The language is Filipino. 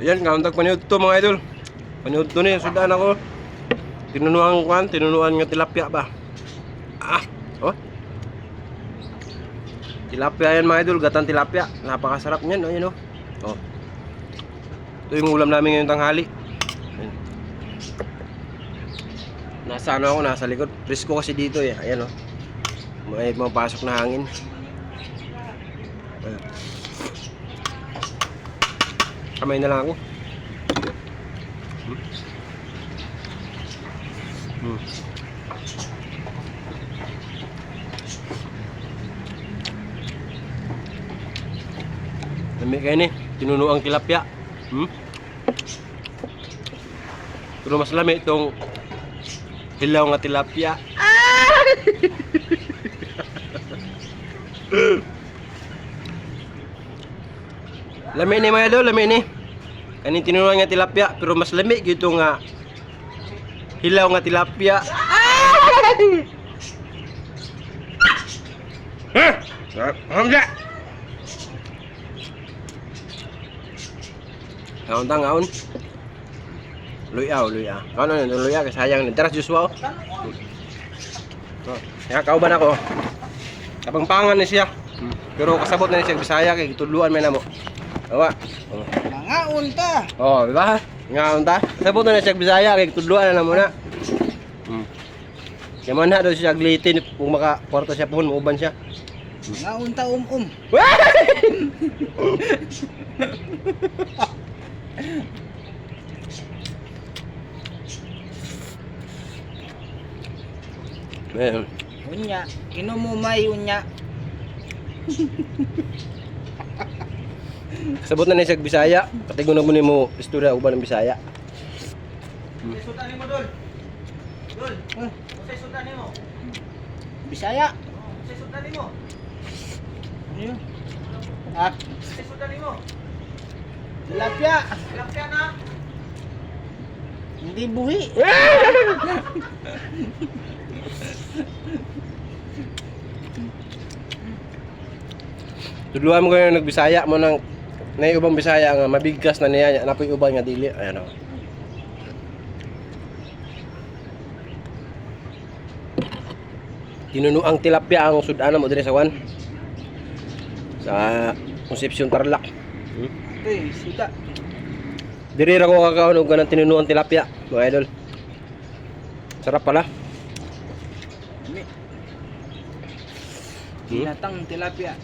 Ayan, kauntag paniud to mga idol. Paniud to ni, sudan ako. Tinunuan nga tilapia ba? Oh. Tilapia yan mga idol, gatang tilapia. Napakasarap niyan, ayun oh. Oh. Ito yung ulam namin ngayong tanghali. Ayan. Nasa ano ako, nasa likod. Presko kasi dito eh. Ayan oh. May mapasok na hangin. Ayan. Kamay na lang ako. Lami kayo ni, tinunuang tilapia. Pero mas lami itong hilaw nga tilapia. Lami ni mga idol, lami ni. Kaning tinunuan nga tilapia, pero mas lami gito nga hilaw nga tilapia. Hamza. Ngaon ta ngaon. Luya. Ano na luya kay sayang ni Taras Joshua. Ya kauban ako. Kapangpangan ni siya. Pero kasabot na ni siya Bisaya kay gitudluan man namo. Awa. Ngaon ta. Oh, di ba? Ngaon ta. Kasabot na ni siya Bisaya kay gitudluan na mo na. Kaya man na daw siya aglitin kung maka-kwarto siya puhon, mauban siya. Ngaon ta Man. Unya, kinumumay unya. Sabot na ni siya Bisaya. Katigo na mo ni mo istorya uban ng Bisaya. Sudan nimo dol. Dol. Sa sudan nimo. Bisaya. Sa sudan nimo. Ano? Sa sudan nimo. Tilapia. Tilapia na. Hindi buhi. Tudluan mo kayo nagbisaya mo nang nay ubang Bisaya nga mabigkas na niya napoy uban nga dili. Ayan oh. Tinunuang tilapia ang sudan mo dire sa wan. Sa Concepcion Tarlac. Suda. Diri ra ko kakaon og kanang tinunuang tilapia, mga idol. Sarap pala. Binatang tilapia.